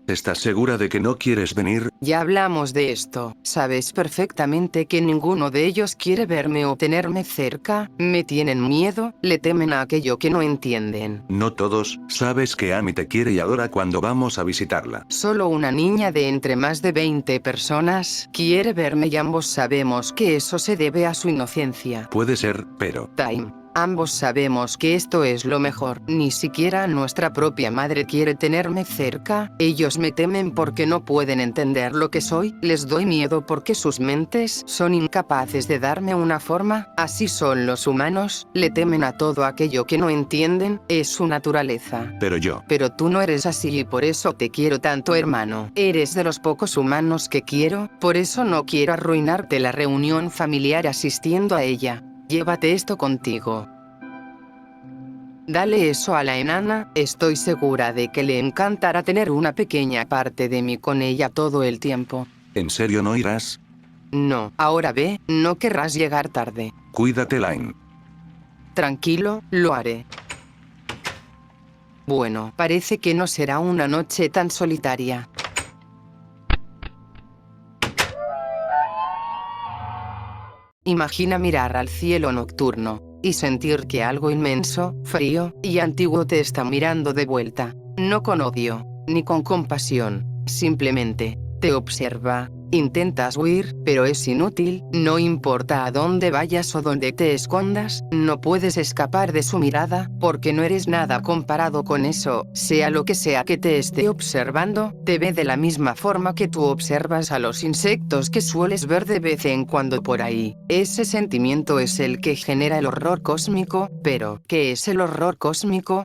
¿Estás segura de que no quieres venir? Ya hablamos de esto. Sabes perfectamente que ninguno de ellos quiere verme o tenerme cerca. Me tienen miedo, le temen a aquello que no entienden. No todos. Sabes que Amy te quiere y adora cuando vamos a visitarla. Solo una niña de entre más de 20 personas quiere verme y ambos sabemos que eso se debe a su inocencia. Puede ser, pero... Time. Ambos sabemos que esto es lo mejor. Ni siquiera nuestra propia madre quiere tenerme cerca. Ellos me temen porque no pueden entender lo que soy. Les doy miedo porque sus mentes son incapaces de darme una forma. Así son los humanos. Le temen a todo aquello que no entienden. Es su naturaleza. Pero yo... Pero tú no eres así y por eso te quiero tanto, hermano. Eres de los pocos humanos que quiero. Por eso no quiero arruinarte la reunión familiar asistiendo a ella. Llévate esto contigo. Dale eso a la enana, estoy segura de que le encantará tener una pequeña parte de mí con ella todo el tiempo. ¿En serio no irás? No, ahora ve, no querrás llegar tarde. Cuídate, Line. Tranquilo, lo haré. Bueno, parece que no será una noche tan solitaria. Imagina mirar al cielo nocturno y sentir que algo inmenso, frío y antiguo te está mirando de vuelta. No con odio, ni con compasión, simplemente te observa. Intentas huir, pero es inútil, no importa a dónde vayas o dónde te escondas, no puedes escapar de su mirada, porque no eres nada comparado con eso, sea lo que sea que te esté observando, te ve de la misma forma que tú observas a los insectos que sueles ver de vez en cuando por ahí. Ese sentimiento es el que genera el horror cósmico, pero, ¿qué es el horror cósmico?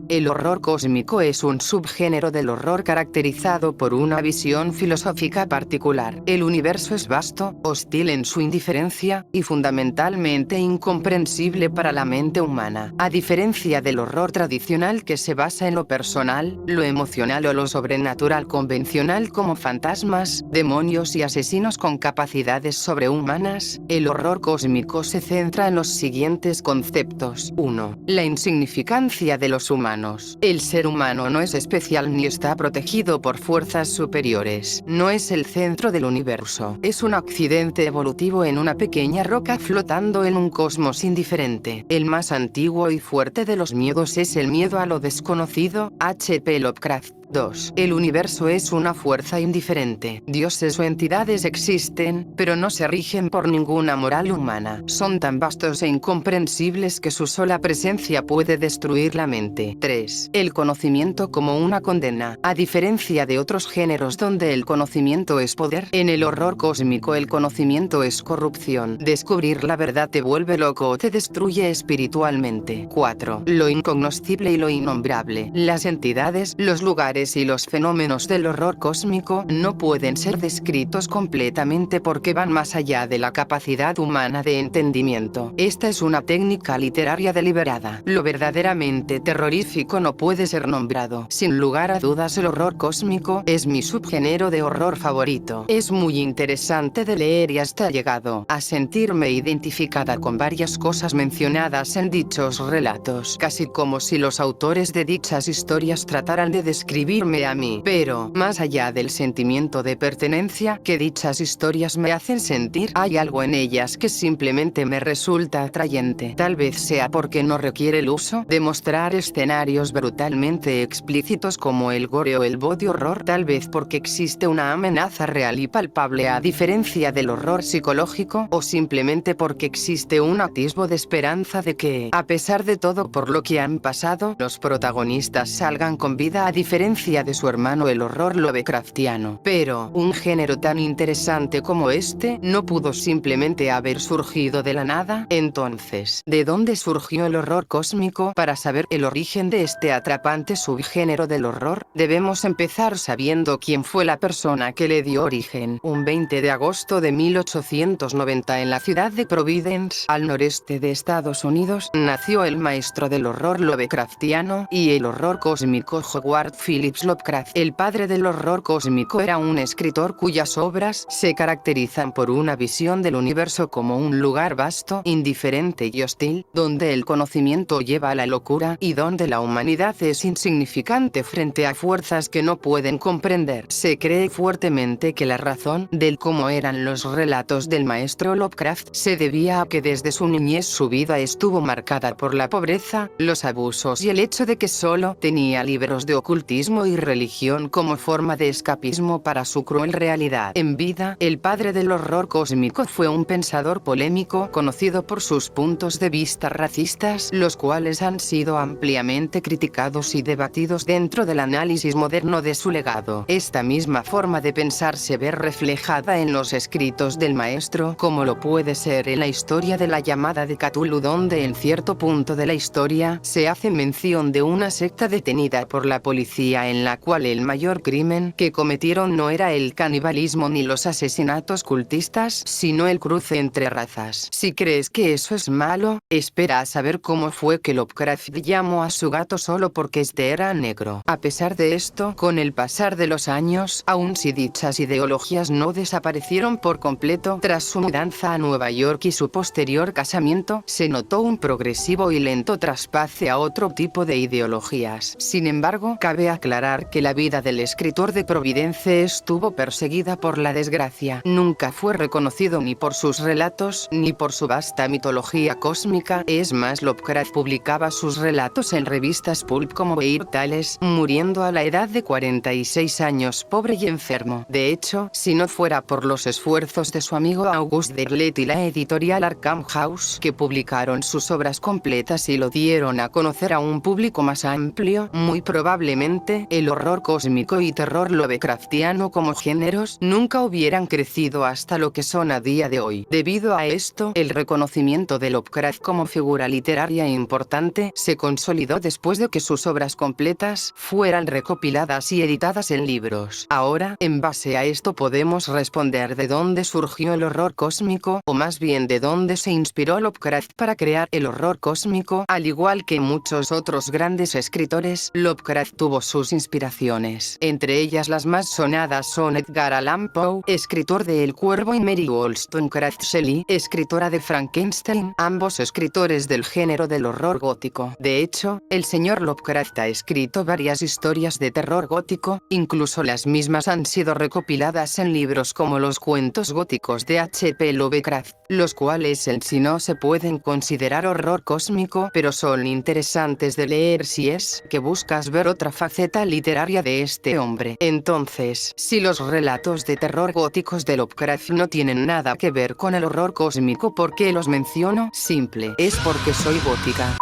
El horror cósmico es un subgénero del horror caracterizado por una visión filosófica particular. El universo es vasto, hostil en su indiferencia, y fundamentalmente incomprensible para la mente humana. A diferencia del horror tradicional que se basa en lo personal, lo emocional o lo sobrenatural convencional como fantasmas, demonios y asesinos con capacidades sobrehumanas, el horror cósmico se centra en los siguientes conceptos. 1. La insignificancia de los humanos. El ser humano no es especial ni está protegido por fuerzas superiores. No es el centro del universo. Es un accidente evolutivo en una pequeña roca flotando en un cosmos indiferente. El más antiguo y fuerte de los miedos es el miedo a lo desconocido. H.P. Lovecraft. 2. El universo es una fuerza indiferente. Dioses o entidades existen, pero no se rigen por ninguna moral humana. Son tan vastos e incomprensibles que su sola presencia puede destruir la mente. 3. El conocimiento como una condena. A diferencia de otros géneros donde el conocimiento es poder, en el horror cósmico el conocimiento es corrupción. Descubrir la verdad te vuelve loco o te destruye espiritualmente. 4. Lo incognoscible y lo innombrable. Las entidades, los lugares y los fenómenos del horror cósmico no pueden ser descritos completamente porque van más allá de la capacidad humana de entendimiento. Esta es una técnica literaria deliberada. Lo verdaderamente terrorífico no puede ser nombrado. Sin lugar a dudas, el horror cósmico es mi subgénero de horror favorito. Es muy interesante de leer y hasta he llegado a sentirme identificada con varias cosas mencionadas en dichos relatos, casi como si los autores de dichas historias trataran de describirme a mí. Pero, más allá del sentimiento de pertenencia que dichas historias me hacen sentir, hay algo en ellas que simplemente me resulta atrayente. Tal vez sea porque no requiere el uso de mostrar escenarios brutalmente explícitos como el gore o el body horror. Tal vez porque existe una amenaza real y palpable a diferencia del horror psicológico, o simplemente porque existe un atisbo de esperanza de que, a pesar de todo por lo que han pasado, los protagonistas salgan con vida a diferencia de su hermano el horror Lovecraftiano. Pero, un género tan interesante como este, no pudo simplemente haber surgido de la nada. Entonces, ¿de dónde surgió el horror cósmico? Para saber el origen de este atrapante subgénero del horror, debemos empezar sabiendo quién fue la persona que le dio origen. Un 20 de agosto de 1890 en la ciudad de Providence, al noreste de Estados Unidos, nació el maestro del horror Lovecraftiano y el horror cósmico Howard Phillips Phillips Lovecraft. El padre del horror cósmico era un escritor cuyas obras se caracterizan por una visión del universo como un lugar vasto, indiferente y hostil, donde el conocimiento lleva a la locura y donde la humanidad es insignificante frente a fuerzas que no pueden comprender. Se cree fuertemente que la razón del cómo eran los relatos del maestro Lovecraft se debía a que desde su niñez su vida estuvo marcada por la pobreza, los abusos y el hecho de que solo tenía libros de ocultismo y religión como forma de escapismo para su cruel realidad. En vida, el padre del horror cósmico fue un pensador polémico conocido por sus puntos de vista racistas, los cuales han sido ampliamente criticados y debatidos dentro del análisis moderno de su legado. Esta misma forma de pensar se ve reflejada en los escritos del maestro, como lo puede ser en la historia de la llamada de Cthulhu, donde en cierto punto de la historia se hace mención de una secta detenida por la policía en la cual el mayor crimen que cometieron no era el canibalismo ni los asesinatos cultistas, sino el cruce entre razas. Si crees que eso es malo, espera a saber cómo fue que Lovecraft llamó a su gato solo porque este era negro. A pesar de esto, con el pasar de los años, aun si dichas ideologías no desaparecieron por completo tras su mudanza a Nueva York y su posterior casamiento, se notó un progresivo y lento traspase a otro tipo de ideologías. Sin embargo, cabe aclarar que la vida del escritor de Providence estuvo perseguida por la desgracia. Nunca fue reconocido ni por sus relatos, ni por su vasta mitología cósmica. Es más, Lovecraft publicaba sus relatos en revistas pulp como Weird Tales, muriendo a la edad de 46 años, pobre y enfermo. De hecho, si no fuera por los esfuerzos de su amigo August Derleth y la editorial Arkham House, que publicaron sus obras completas y lo dieron a conocer a un público más amplio, muy probablemente el horror cósmico y terror lovecraftiano como géneros nunca hubieran crecido hasta lo que son a día de hoy. Debido a esto, el reconocimiento de Lovecraft como figura literaria importante se consolidó después de que sus obras completas fueran recopiladas y editadas en libros. Ahora, en base a esto podemos responder de dónde surgió el horror cósmico, o más bien de dónde se inspiró Lovecraft para crear el horror cósmico. Al igual que muchos otros grandes escritores, Lovecraft tuvo sus inspiraciones. Entre ellas las más sonadas son Edgar Allan Poe, escritor de El Cuervo, y Mary Wollstonecraft Shelley, escritora de Frankenstein, ambos escritores del género del horror gótico. De hecho, el señor Lovecraft ha escrito varias historias de terror gótico, incluso las mismas han sido recopiladas en libros como los cuentos góticos de H.P. Lovecraft, los cuales en sí no se pueden considerar horror cósmico, pero son interesantes de leer si es que buscas ver otra faceta literaria de este hombre. Entonces, si los relatos de terror góticos de Lovecraft no tienen nada que ver con el horror cósmico, ¿por qué los menciono? Simple, es porque soy gótica.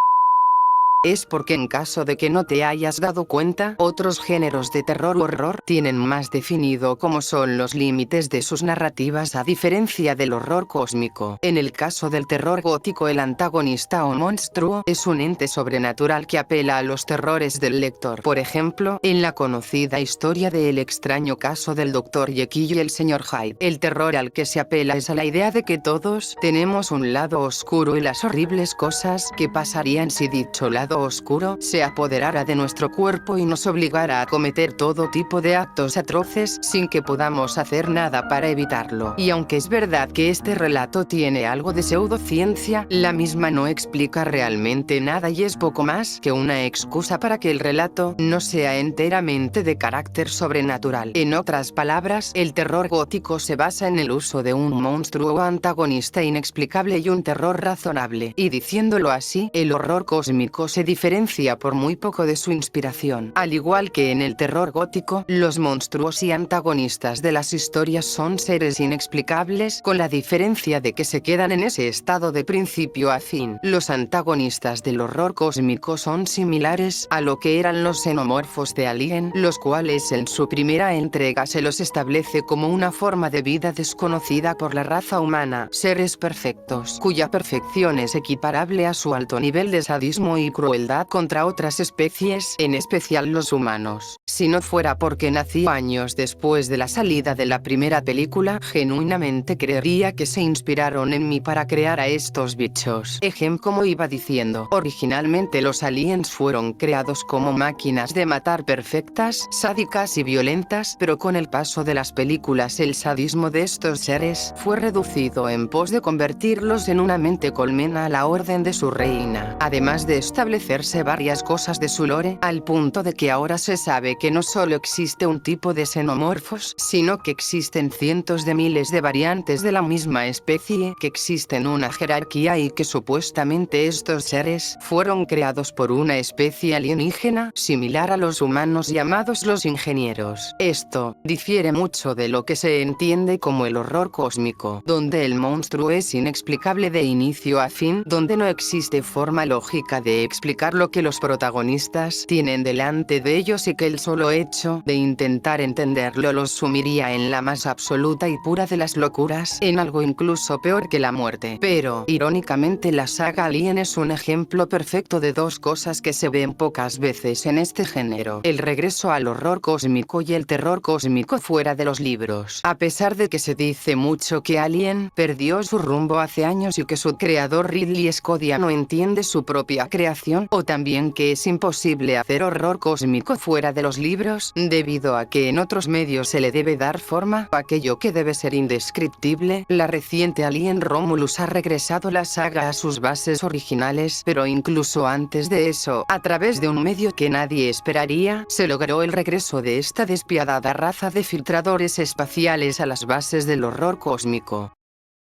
Es porque en caso de que no te hayas dado cuenta, otros géneros de terror u horror tienen más definido cómo son los límites de sus narrativas a diferencia del horror cósmico. En el caso del terror gótico, el antagonista o monstruo es un ente sobrenatural que apela a los terrores del lector. Por ejemplo, en la conocida historia de El extraño caso del Dr. Jekyll y el Sr. Hyde, el terror al que se apela es a la idea de que todos tenemos un lado oscuro y las horribles cosas que pasarían si dicho lado oscuro se apoderara de nuestro cuerpo y nos obligara a cometer todo tipo de actos atroces sin que podamos hacer nada para evitarlo. Y aunque es verdad que este relato tiene algo de pseudociencia, la misma no explica realmente nada y es poco más que una excusa para que el relato no sea enteramente de carácter sobrenatural. En otras palabras, el terror gótico se basa en el uso de un monstruo o antagonista inexplicable y un terror razonable. Y diciéndolo así, el horror cósmico se diferencia por muy poco de su inspiración. Al igual que en el terror gótico, los monstruos y antagonistas de las historias son seres inexplicables, con la diferencia de que se quedan en ese estado de principio a fin. Los antagonistas del horror cósmico son similares a lo que eran los xenomorfos de Alien, los cuales en su primera entrega se los establece como una forma de vida desconocida por la raza humana, seres perfectos, cuya perfección es equiparable a su alto nivel de sadismo y crueldad. crueldad contra otras especies, en especial los humanos. Si no fuera porque nací años después de la salida de la primera película, genuinamente creería que se inspiraron en mí para crear a estos bichos. Como iba diciendo, originalmente los aliens fueron creados como máquinas de matar perfectas, sádicas y violentas, pero con el paso de las películas el sadismo de estos seres fue reducido en pos de convertirlos en una mente colmena a la orden de su reina, además de establecerse varias cosas de su lore, al punto de que ahora se sabe que no solo existe un tipo de xenomorfos, sino que existen cientos de miles de variantes de la misma especie, que existen una jerarquía y que supuestamente estos seres fueron creados por una especie alienígena similar a los humanos llamados los ingenieros. Esto difiere mucho de lo que se entiende como el horror cósmico, donde el monstruo es inexplicable de inicio a fin, donde no existe forma lógica de explicar lo que los protagonistas tienen delante de ellos y que el solo hecho de intentar entenderlo los sumiría en la más absoluta y pura de las locuras, en algo incluso peor que la muerte. Pero, irónicamente, la saga Alien es un ejemplo perfecto de dos cosas que se ven pocas veces en este género: el regreso al horror cósmico y el terror cósmico fuera de los libros. A pesar de que se dice mucho que Alien perdió su rumbo hace años y que su creador Ridley Scott ya no entiende su propia creación, o también que es imposible hacer horror cósmico fuera de los libros, debido a que en otros medios se le debe dar forma a aquello que debe ser indescriptible, la reciente Alien Romulus ha regresado la saga a sus bases originales, pero incluso antes de eso, a través de un medio que nadie esperaría, se logró el regreso de esta despiadada raza de filtradores espaciales a las bases del horror cósmico.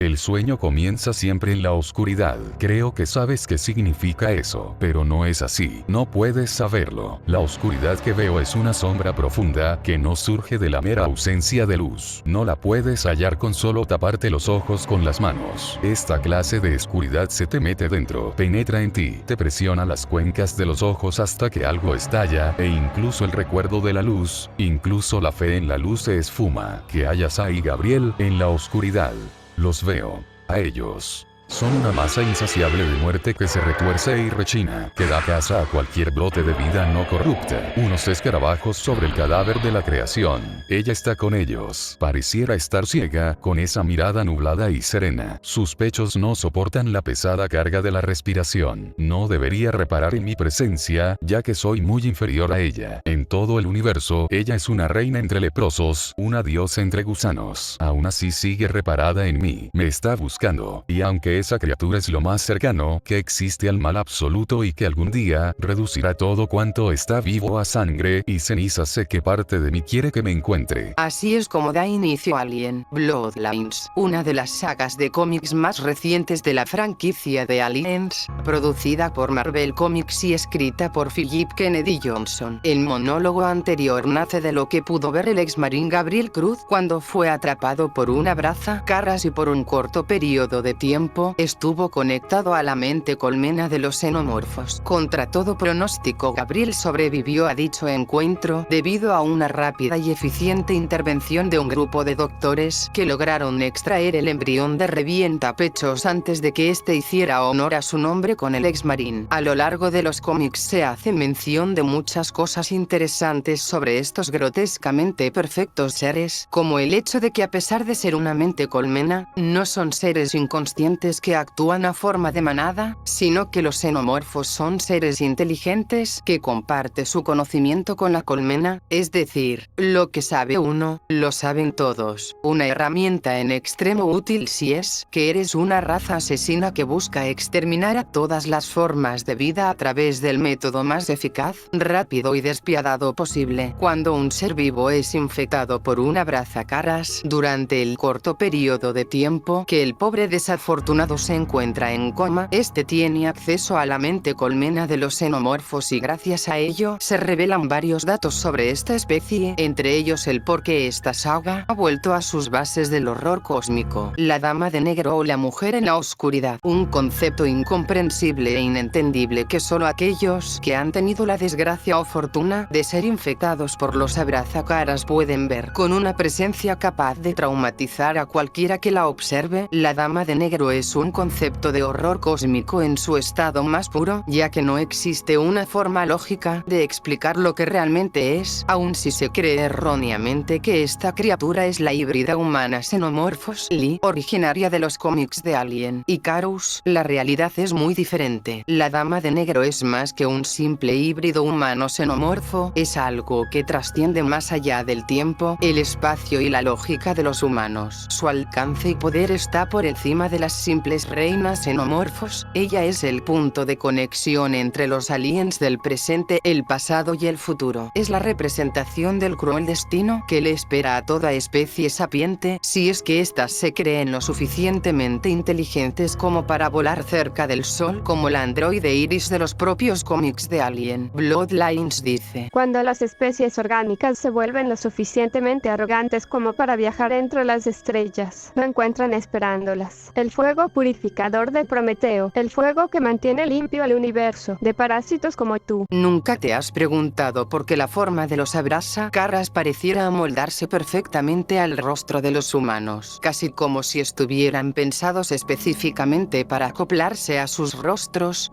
El sueño comienza siempre en la oscuridad. Creo que sabes qué significa eso, pero no es así. No puedes saberlo. La oscuridad que veo es una sombra profunda que no surge de la mera ausencia de luz. No la puedes hallar con solo taparte los ojos con las manos. Esta clase de oscuridad se te mete dentro, penetra en ti, te presiona las cuencas de los ojos hasta que algo estalla, e incluso el recuerdo de la luz, incluso la fe en la luz se esfuma. Que hayas ahí, Gabriel, en la oscuridad. Los veo. A ellos. Son una masa insaciable de muerte que se retuerce y rechina, que da caza a cualquier brote de vida no corrupta. Unos escarabajos sobre el cadáver de la creación. Ella está con ellos. Pareciera estar ciega, con esa mirada nublada y serena. Sus pechos no soportan la pesada carga de la respiración. No debería reparar en mi presencia, ya que soy muy inferior a ella. En todo el universo, ella es una reina entre leprosos, una diosa entre gusanos. Aún así sigue reparada en mí. Me está buscando, y aunque esa criatura es lo más cercano que existe al mal absoluto y que algún día reducirá todo cuanto está vivo a sangre y ceniza, sé que parte de mí quiere que me encuentre. Así es como da inicio Alien Bloodlines, una de las sagas de cómics más recientes de la franquicia de Aliens, producida por Marvel Comics y escrita por Philip Kennedy Johnson. El monólogo anterior nace de lo que pudo ver el ex-marín Gabriel Cruz cuando fue atrapado por una braza-carras y por un corto periodo de tiempo estuvo conectado a la mente colmena de los xenomorfos. Contra todo pronóstico, Gabriel sobrevivió a dicho encuentro debido a una rápida y eficiente intervención de un grupo de doctores que lograron extraer el embrión de revientapechos antes de que éste hiciera honor a su nombre con el ex-marín. A lo largo de los cómics se hace mención de muchas cosas interesantes sobre estos grotescamente perfectos seres, como el hecho de que a pesar de ser una mente colmena, no son seres inconscientes que actúan a forma de manada, sino que los xenomorfos son seres inteligentes que comparte su conocimiento con la colmena, es decir, lo que sabe uno, lo saben todos. Una herramienta en extremo útil si es que eres una raza asesina que busca exterminar a todas las formas de vida a través del método más eficaz, rápido y despiadado posible. Cuando un ser vivo es infectado por una braza-carras durante el corto periodo de tiempo que el pobre desafortunado se encuentra en coma, este tiene acceso a la mente colmena de los xenomorfos y gracias a ello se revelan varios datos sobre esta especie, entre ellos el por qué esta saga ha vuelto a sus bases del horror cósmico. La dama de negro o la mujer en la oscuridad, un concepto incomprensible e inentendible que solo aquellos que han tenido la desgracia o fortuna de ser infectados por los abrazacaras pueden ver. Con una presencia capaz de traumatizar a cualquiera que la observe, la dama de negro es es un concepto de horror cósmico en su estado más puro, ya que no existe una forma lógica de explicar lo que realmente es, aun si se cree erróneamente que esta criatura es la híbrida humana Xenomorphos Lee, originaria de los cómics de Alien. Icarus, la realidad es muy diferente. La Dama de Negro es más que un simple híbrido humano xenomorfo, es algo que trasciende más allá del tiempo, el espacio y la lógica de los humanos. Su alcance y poder está por encima de las simples reinas xenomorfos. Ella es el punto de conexión entre los aliens del presente, el pasado y el futuro. Es la representación del cruel destino que le espera a toda especie sapiente, si es que éstas se creen lo suficientemente inteligentes como para volar cerca del sol, como la androide Iris de los propios cómics de Alien. Bloodlines dice: Cuando las especies orgánicas se vuelven lo suficientemente arrogantes como para viajar entre las estrellas, lo encuentran esperándolas. El fuego purificador de Prometeo, el fuego que mantiene limpio el universo, de parásitos como tú. ¿Nunca te has preguntado por qué la forma de los abrasacaras pareciera amoldarse perfectamente al rostro de los humanos? Casi como si estuvieran pensados específicamente para acoplarse a sus rostros.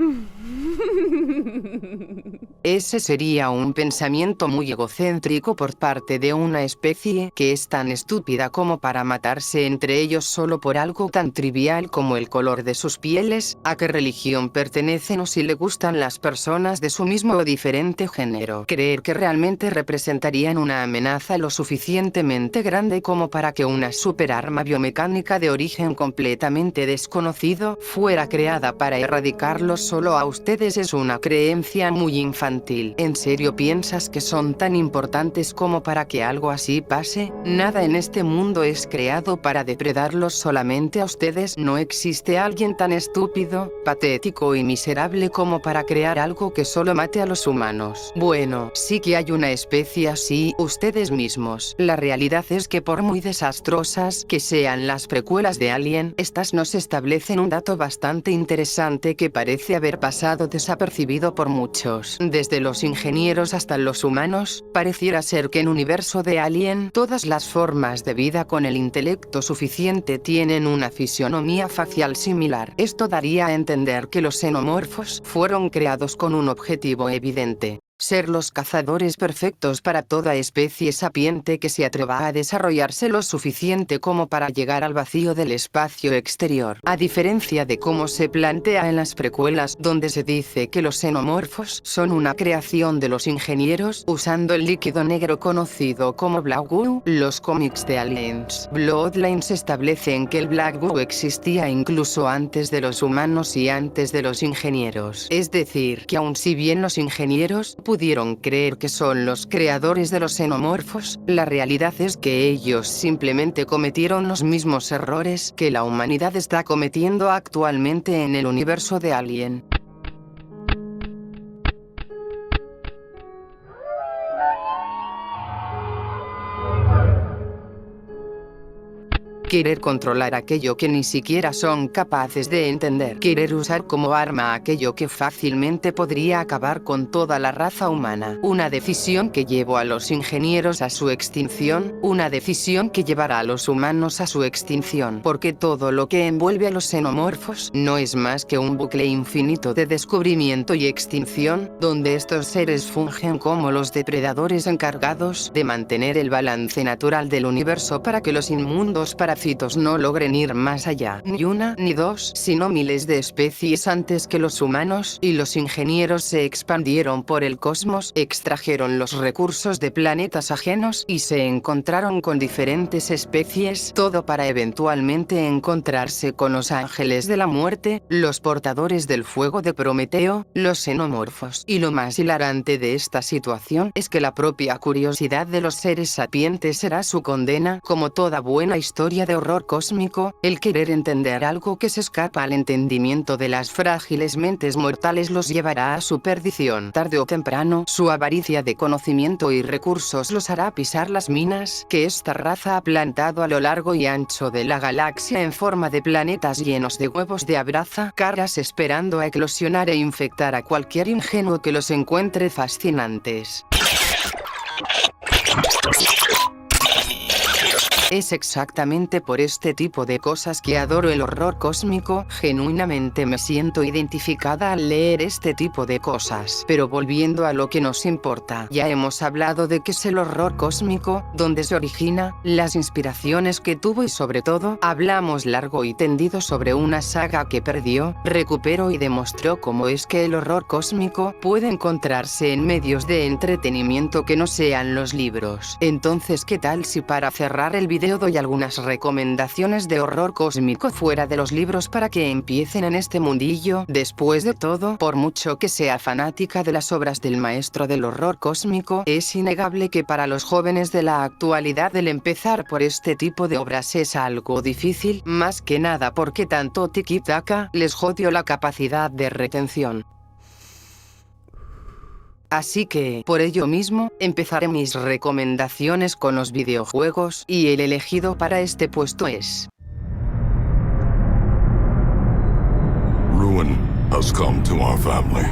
Ese sería un pensamiento muy egocéntrico por parte de una especie que es tan estúpida como para matarse entre ellos solo por algo tan trivial como el color de sus pieles, a qué religión pertenecen o si le gustan las personas de su mismo o diferente género. Creer que realmente representarían una amenaza lo suficientemente grande como para que una superarma biomecánica de origen completamente desconocido fuera creada para erradicarlos solo a ustedes es una creencia muy infantil. ¿En serio piensas que son tan importantes como para que algo así pase? Nada en este mundo es creado para depredarlos solamente a ustedes. No existe alguien tan estúpido, patético y miserable como para crear algo que solo mate a los humanos. Bueno, sí que hay una especie así, ustedes mismos. La realidad es que por muy desastrosas que sean las precuelas de Alien, estas nos establecen un dato bastante interesante que parece haber pasado desapercibido por muchos. Desde los ingenieros hasta los humanos, pareciera ser que en el universo de Alien, todas las formas de vida con el intelecto suficiente tienen una fisionomía facial similar. Esto daría a entender que los xenomorfos fueron creados con un objetivo evidente: ser los cazadores perfectos para toda especie sapiente que se atreva a desarrollarse lo suficiente como para llegar al vacío del espacio exterior. A diferencia de cómo se plantea en las precuelas, donde se dice que los xenomorfos son una creación de los ingenieros usando el líquido negro conocido como Black Goo, los cómics de Aliens Bloodlines establecen que el Black Goo existía incluso antes de los humanos y antes de los ingenieros. Es decir, que aun si bien los ingenieros pudieron creer que son los creadores de los xenomorfos, la realidad es que ellos simplemente cometieron los mismos errores que la humanidad está cometiendo actualmente en el universo de Alien. Querer controlar aquello que ni siquiera son capaces de entender. Querer usar como arma aquello que fácilmente podría acabar con toda la raza humana. Una decisión que llevó a los ingenieros a su extinción, una decisión que llevará a los humanos a su extinción. Porque todo lo que envuelve a los xenomorfos no es más que un bucle infinito de descubrimiento y extinción, donde estos seres fungen como los depredadores encargados de mantener el balance natural del universo para que los inmundos parásitos no logren ir más allá. Ni una ni dos, sino miles de especies antes que los humanos y los ingenieros se expandieron por el cosmos, extrajeron los recursos de planetas ajenos y se encontraron con diferentes especies, todo para eventualmente encontrarse con los ángeles de la muerte, los portadores del fuego de Prometeo, los xenomorfos. Y lo más hilarante de esta situación es que la propia curiosidad de los seres sapientes será su condena. Como toda buena historia de horror cósmico, el querer entender algo que se escapa al entendimiento de las frágiles mentes mortales los llevará a su perdición. Tarde o temprano, su avaricia de conocimiento y recursos los hará pisar las minas que esta raza ha plantado a lo largo y ancho de la galaxia en forma de planetas llenos de huevos de abraza-caras esperando a eclosionar e infectar a cualquier ingenuo que los encuentre fascinantes. Es exactamente por este tipo de cosas que adoro el horror cósmico, genuinamente me siento identificada al leer este tipo de cosas. Pero volviendo a lo que nos importa, ya hemos hablado de qué es el horror cósmico, dónde se origina, las inspiraciones que tuvo y sobre todo, hablamos largo y tendido sobre una saga que perdió, recuperó y demostró cómo es que el horror cósmico puede encontrarse en medios de entretenimiento que no sean los libros. Entonces, ¿qué tal si para cerrar el video doy algunas recomendaciones de horror cósmico fuera de los libros para que empiecen en este mundillo? Después de todo, por mucho que sea fanática de las obras del maestro del horror cósmico, es innegable que para los jóvenes de la actualidad el empezar por este tipo de obras es algo difícil, más que nada porque tanto tiki-taka les jodió la capacidad de retención. Así que, por ello mismo, empezaré mis recomendaciones con los videojuegos, y el elegido para este puesto es... Ruin has come to our family.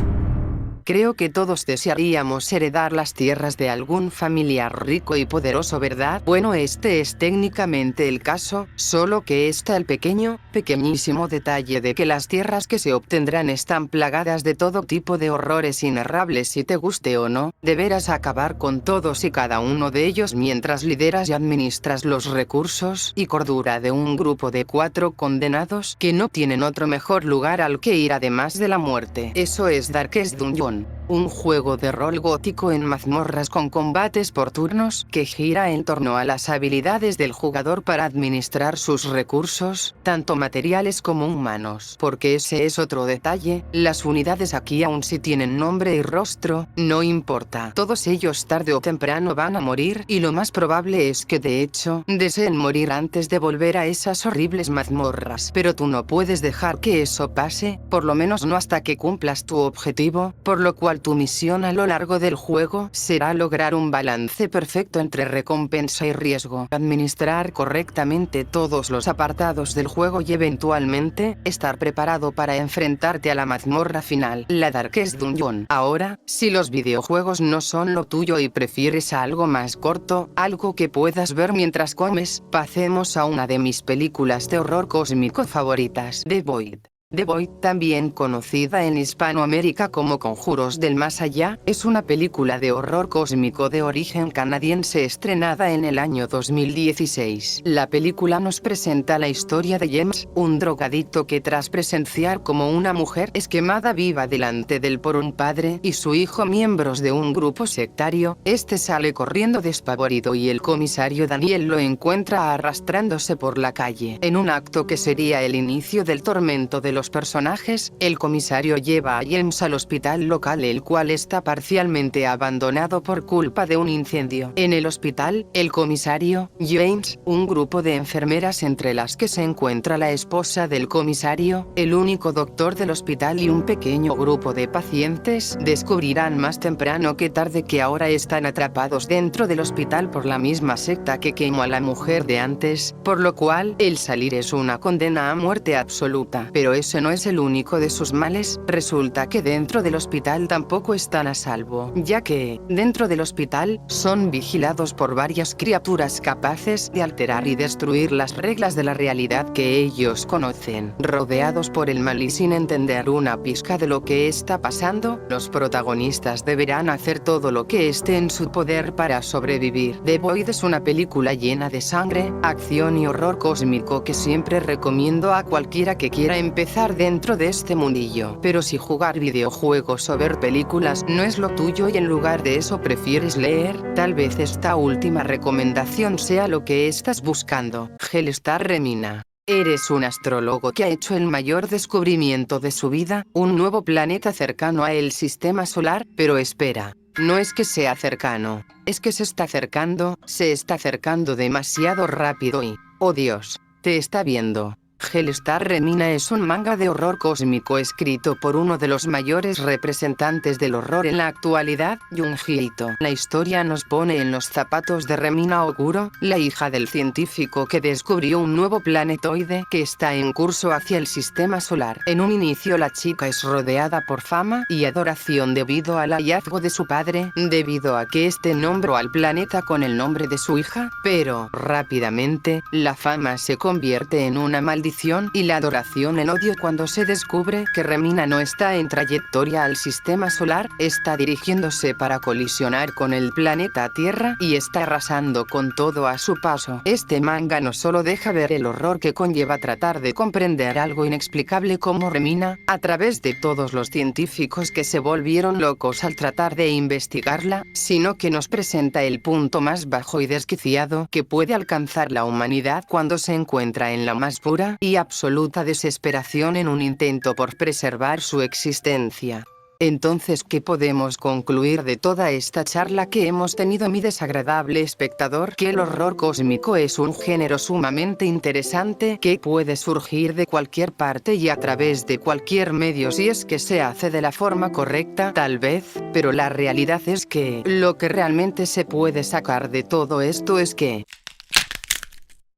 Creo que todos desearíamos heredar las tierras de algún familiar rico y poderoso, ¿verdad? Bueno, este es técnicamente el caso, solo que está el pequeñísimo detalle de que las tierras que se obtendrán están plagadas de todo tipo de horrores inenarrables. Si te guste o no, deberás acabar con todos y cada uno de ellos mientras lideras y administras los recursos y cordura de un grupo de 4 condenados que no tienen otro mejor lugar al que ir además de la muerte. Eso es Darkest Dungeon, un juego de rol gótico en mazmorras con combates por turnos que gira en torno a las habilidades del jugador para administrar sus recursos, tanto materiales como humanos. Porque ese es otro detalle, las unidades aquí aun si tienen nombre y rostro, no importa. Todos ellos tarde o temprano van a morir y lo más probable es que de hecho, deseen morir antes de volver a esas horribles mazmorras. Pero tú no puedes dejar que eso pase, por lo menos no hasta que cumplas tu objetivo, por lo cual tu misión a lo largo del juego será lograr un balance perfecto entre recompensa y riesgo, administrar correctamente todos los apartados del juego y eventualmente, estar preparado para enfrentarte a la mazmorra final, la Darkest Dungeon. Ahora, si los videojuegos no son lo tuyo y prefieres algo más corto, algo que puedas ver mientras comes, pasemos a una de mis películas de horror cósmico favoritas, The Void. The Void, también conocida en Hispanoamérica como Conjuros del Más Allá, es una película de horror cósmico de origen canadiense estrenada en el año 2016. La película nos presenta la historia de James, un drogadicto que tras presenciar como una mujer es quemada viva delante de él por un padre y su hijo miembros de un grupo sectario, este sale corriendo despavorido y el comisario Daniel lo encuentra arrastrándose por la calle. En un acto que sería el inicio del tormento de los personajes, el comisario lleva a James al hospital local, el cual está parcialmente abandonado por culpa de un incendio. En el hospital, el comisario, James, un grupo de enfermeras entre las que se encuentra la esposa del comisario, el único doctor del hospital y un pequeño grupo de pacientes, descubrirán más temprano que tarde que ahora están atrapados dentro del hospital por la misma secta que quemó a la mujer de antes, por lo cual, el salir es una condena a muerte absoluta. Pero ese no es el único de sus males, resulta que dentro del hospital tampoco están a salvo, ya que, dentro del hospital, son vigilados por varias criaturas capaces de alterar y destruir las reglas de la realidad que ellos conocen. Rodeados por el mal y sin entender una pizca de lo que está pasando, los protagonistas deberán hacer todo lo que esté en su poder para sobrevivir. The Void es una película llena de sangre, acción y horror cósmico que siempre recomiendo a cualquiera que quiera empezar dentro de este mundillo. Pero si jugar videojuegos o ver películas no es lo tuyo y en lugar de eso prefieres leer, tal vez esta última recomendación sea lo que estás buscando. Hellstar Remina. Eres un astrólogo que ha hecho el mayor descubrimiento de su vida, un nuevo planeta cercano a el sistema solar, pero espera. No es que sea cercano, es que se está acercando demasiado rápido y, oh Dios, te está viendo. Hellstar Remina es un manga de horror cósmico escrito por uno de los mayores representantes del horror en la actualidad, Junji Ito. La historia nos pone en los zapatos de Remina Oguro, la hija del científico que descubrió un nuevo planetoide que está en curso hacia el sistema solar. En un inicio la chica es rodeada por fama y adoración debido al hallazgo de su padre, debido a que este nombró al planeta con el nombre de su hija, pero rápidamente, la fama se convierte en una maldición y la adoración en odio cuando se descubre que Remina no está en trayectoria al sistema solar, está dirigiéndose para colisionar con el planeta Tierra y está arrasando con todo a su paso. Este manga no solo deja ver el horror que conlleva tratar de comprender algo inexplicable como Remina, a través de todos los científicos que se volvieron locos al tratar de investigarla, sino que nos presenta el punto más bajo y desquiciado que puede alcanzar la humanidad cuando se encuentra en la más pura y absoluta desesperación en un intento por preservar su existencia. Entonces, ¿qué podemos concluir de toda esta charla que hemos tenido, mi desagradable espectador? Que el horror cósmico es un género sumamente interesante que puede surgir de cualquier parte y a través de cualquier medio si es que se hace de la forma correcta, tal vez, pero la realidad es que lo que realmente se puede sacar de todo esto es que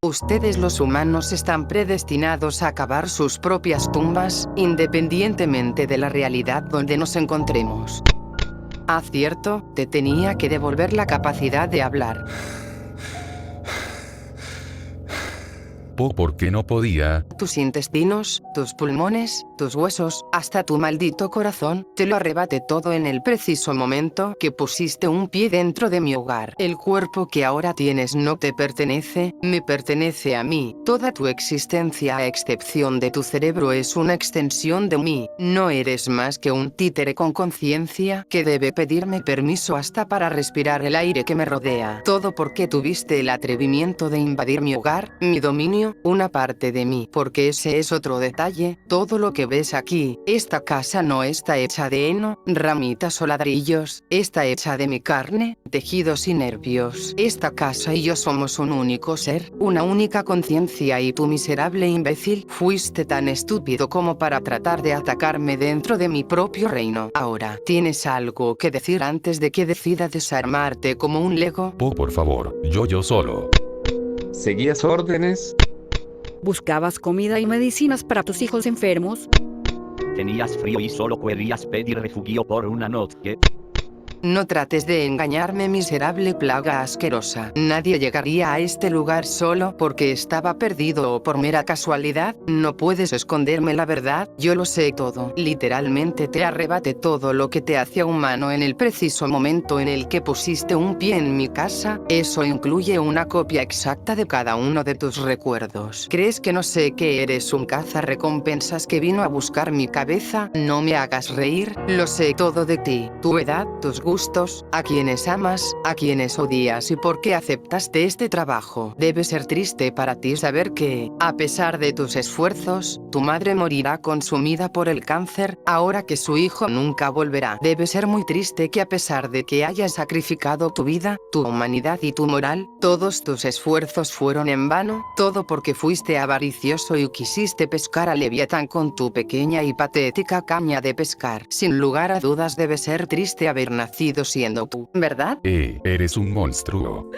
ustedes los humanos están predestinados a cavar sus propias tumbas, independientemente de la realidad donde nos encontremos. Ah, cierto, te tenía que devolver la capacidad de hablar. ¿Por qué no podía? Tus intestinos, tus pulmones, tus huesos, hasta tu maldito corazón, te lo arrebaté todo en el preciso momento que pusiste un pie dentro de mi hogar. El cuerpo que ahora tienes no te pertenece, me pertenece a mí. Toda tu existencia a excepción de tu cerebro es una extensión de mí. No eres más que un títere con conciencia que debe pedirme permiso hasta para respirar el aire que me rodea. Todo porque tuviste el atrevimiento de invadir mi hogar, mi dominio, una parte de mí, porque ese es otro detalle. Todo lo que ves aquí, esta casa no está hecha de heno, ramitas o ladrillos, está hecha de mi carne, tejidos y nervios. Esta casa y yo somos un único ser, una única conciencia, y tú, miserable imbécil, fuiste tan estúpido como para tratar de atacarme dentro de mi propio reino. Ahora, ¿tienes algo que decir antes de que decida desarmarte como un Lego? Por favor, yo solo. ¿Seguías órdenes? ¿Buscabas comida y medicinas para tus hijos enfermos? Tenías frío y solo querías pedir refugio por una noche. No trates de engañarme, miserable plaga asquerosa. Nadie llegaría a este lugar solo porque estaba perdido o por mera casualidad. No puedes esconderme la verdad, yo lo sé todo. Literalmente te arrebaté todo lo que te hacía humano en el preciso momento en el que pusiste un pie en mi casa. Eso incluye una copia exacta de cada uno de tus recuerdos. ¿Crees que no sé que eres un cazarrecompensas que vino a buscar mi cabeza? No me hagas reír, lo sé todo de ti. Tu edad, tus gustos, a quienes amas, a quienes odias y por qué aceptaste este trabajo. Debe ser triste para ti saber que, a pesar de tus esfuerzos, tu madre morirá consumida por el cáncer, ahora que su hijo nunca volverá. Debe ser muy triste que a pesar de que hayas sacrificado tu vida, tu humanidad y tu moral, todos tus esfuerzos fueron en vano, todo porque fuiste avaricioso y quisiste pescar a Leviatán con tu pequeña y patética caña de pescar. Sin lugar a dudas debe ser triste haber nacido siendo tú, ¿verdad? Eres un monstruo.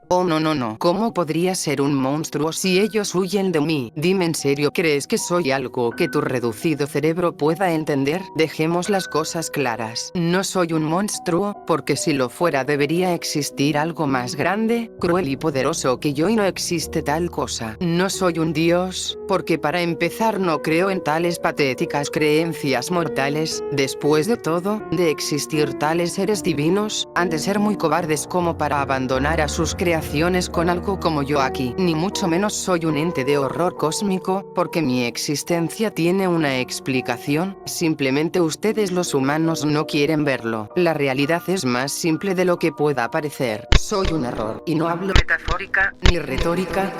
Oh, no. ¿Cómo podría ser un monstruo si ellos huyen de mí? Dime en serio, ¿crees que soy algo que tu reducido cerebro pueda entender? Dejemos las cosas claras. No soy un monstruo, porque si lo fuera debería existir algo más grande, cruel y poderoso que yo, y no existe tal cosa. No soy un dios, porque para empezar no creo en tales patéticas creencias mortales. Después de todo, de existir tales seres divinos, han de ser muy cobardes como para abandonar a sus creaciones con algo como yo aquí. Ni mucho menos soy un ente de horror cósmico, porque mi existencia tiene una explicación, simplemente ustedes los humanos no quieren verlo. La realidad es más simple de lo que pueda parecer. Soy un error, y no hablo metafórica, ni retórica,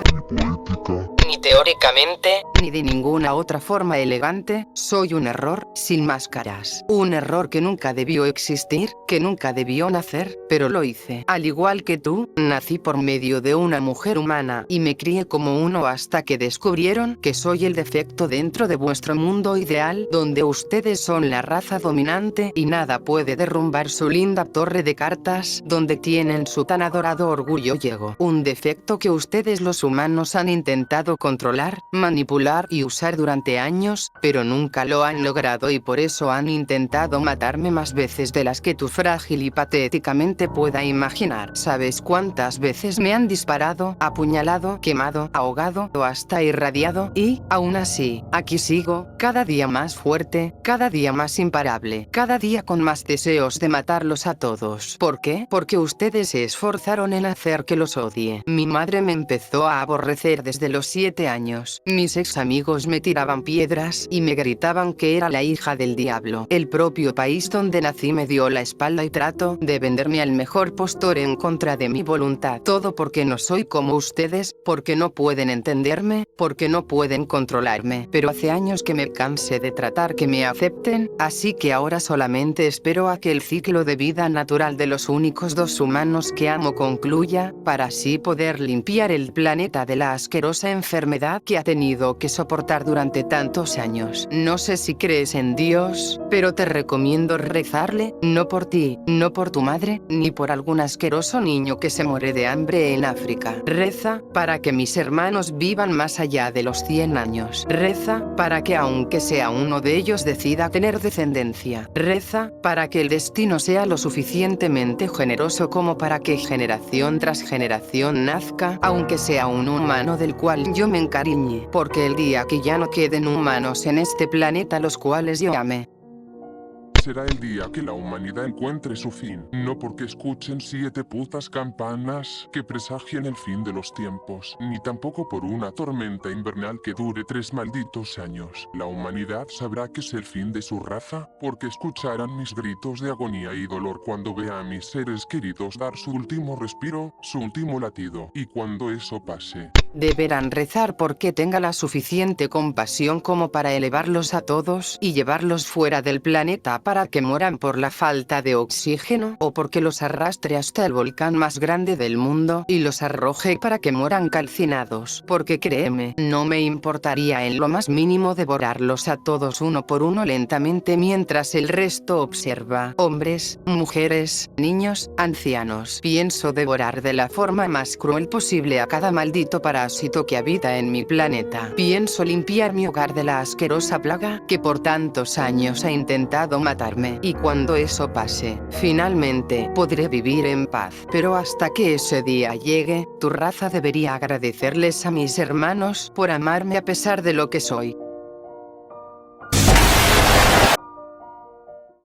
ni teóricamente, ni de ninguna otra forma elegante. Soy un error, sin máscaras. Un error que nunca debió existir, que nunca debió nacer, pero lo hice. Al igual que tú, nací por medio de una mujer humana, y me crié como uno hasta que descubrieron que soy el defecto dentro de vuestro mundo ideal, donde ustedes son la raza dominante y nada puede derrumbar su linda torre de cartas, donde tienen su tan adorado orgullo y ego. Un defecto que ustedes los humanos han intentado controlar, manipular y usar durante años, pero nunca lo han logrado y por eso han intentado matarme más veces de las que tú frágil y patéticamente pueda imaginar. ¿Sabes cuántas veces me han disparado, apuñalado, quemado, ahogado o hasta irradiado? Y, aún así, aquí sigo, cada día más fuerte, cada día más imparable, cada día con más deseos de matarlos a todos. ¿Por qué? Porque ustedes se esforzaron en hacer que los odie. Mi madre me empezó a aborrecer desde los 7 años. Mis ex amigos me tiraban piedras y me gritaban que era la hija del diablo. El propio país donde nací me dio la espalda y trató de venderme al mejor postor en contra de mi voluntad. Todo porque no soy como ustedes, porque no pueden entenderme, porque no pueden controlarme. Pero hace años que me cansé de tratar que me acepten, así que ahora solamente espero a que el ciclo de vida natural de los únicos dos humanos que amo concluya, para así poder limpiar el planeta de la asquerosa enfermedad que ha tenido que soportar durante tantos años. No sé si crees en Dios, pero te recomiendo rezarle, no por ti, no por tu madre, ni por algún asqueroso niño que se muere de hambre en África. Reza para que mis hermanos vivan más allá de los 100 años. Reza para que aunque sea uno de ellos decida tener descendencia. Reza para que el destino sea lo suficientemente generoso como para que generación tras generación nazca, aunque sea un humano del cual yo me encariñe, porque el día que ya no queden humanos en este planeta los cuales yo ame, será el día que la humanidad encuentre su fin, no porque escuchen 7 putas campanas que presagien el fin de los tiempos, ni tampoco por una tormenta invernal que dure 3 malditos años. La humanidad sabrá que es el fin de su raza, porque escucharán mis gritos de agonía y dolor cuando vea a mis seres queridos dar su último respiro, su último latido, y cuando eso pase, deberán rezar porque tenga la suficiente compasión como para elevarlos a todos y llevarlos fuera del planeta para que mueran por la falta de oxígeno, o porque los arrastre hasta el volcán más grande del mundo y los arroje para que mueran calcinados. Porque créeme, no me importaría en lo más mínimo devorarlos a todos uno por uno lentamente mientras el resto observa. Hombres, mujeres, niños, ancianos. Pienso devorar de la forma más cruel posible a cada maldito parásito que habita en mi planeta. Pienso limpiar mi hogar de la asquerosa plaga que por tantos años ha intentado matarme, y cuando eso pase, finalmente podré vivir en paz. Pero hasta que ese día llegue, tu raza debería agradecerles a mis hermanos por amarme a pesar de lo que soy.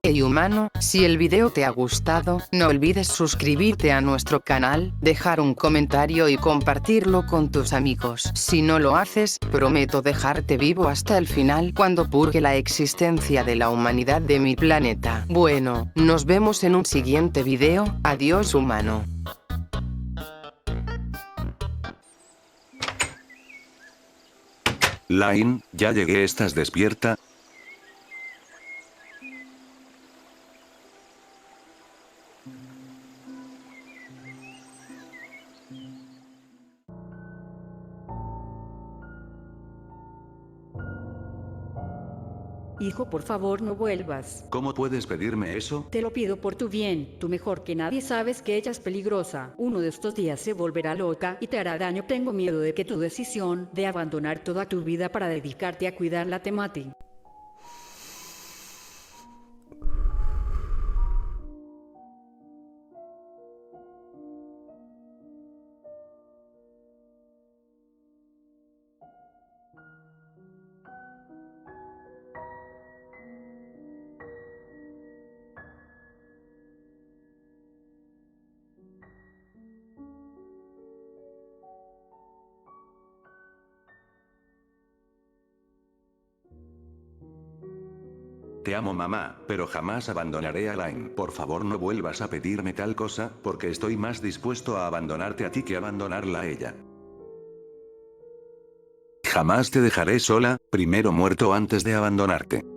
Hey humano, si el video te ha gustado, no olvides suscribirte a nuestro canal, dejar un comentario y compartirlo con tus amigos. Si no lo haces, prometo dejarte vivo hasta el final cuando purgue la existencia de la humanidad de mi planeta. Bueno, nos vemos en un siguiente video. Adiós humano. Line, ya llegué, ¿estás despierta? Hijo, por favor, no vuelvas. ¿Cómo puedes pedirme eso? Te lo pido por tu bien. Tú mejor que nadie sabes que ella es peligrosa. Uno de estos días se volverá loca y te hará daño. Tengo miedo de que tu decisión de abandonar toda tu vida para dedicarte a cuidarla te mate. Te amo mamá, pero jamás abandonaré a Line. Por favor no vuelvas a pedirme tal cosa, porque estoy más dispuesto a abandonarte a ti que abandonarla a ella. Jamás te dejaré sola, primero muerto antes de abandonarte.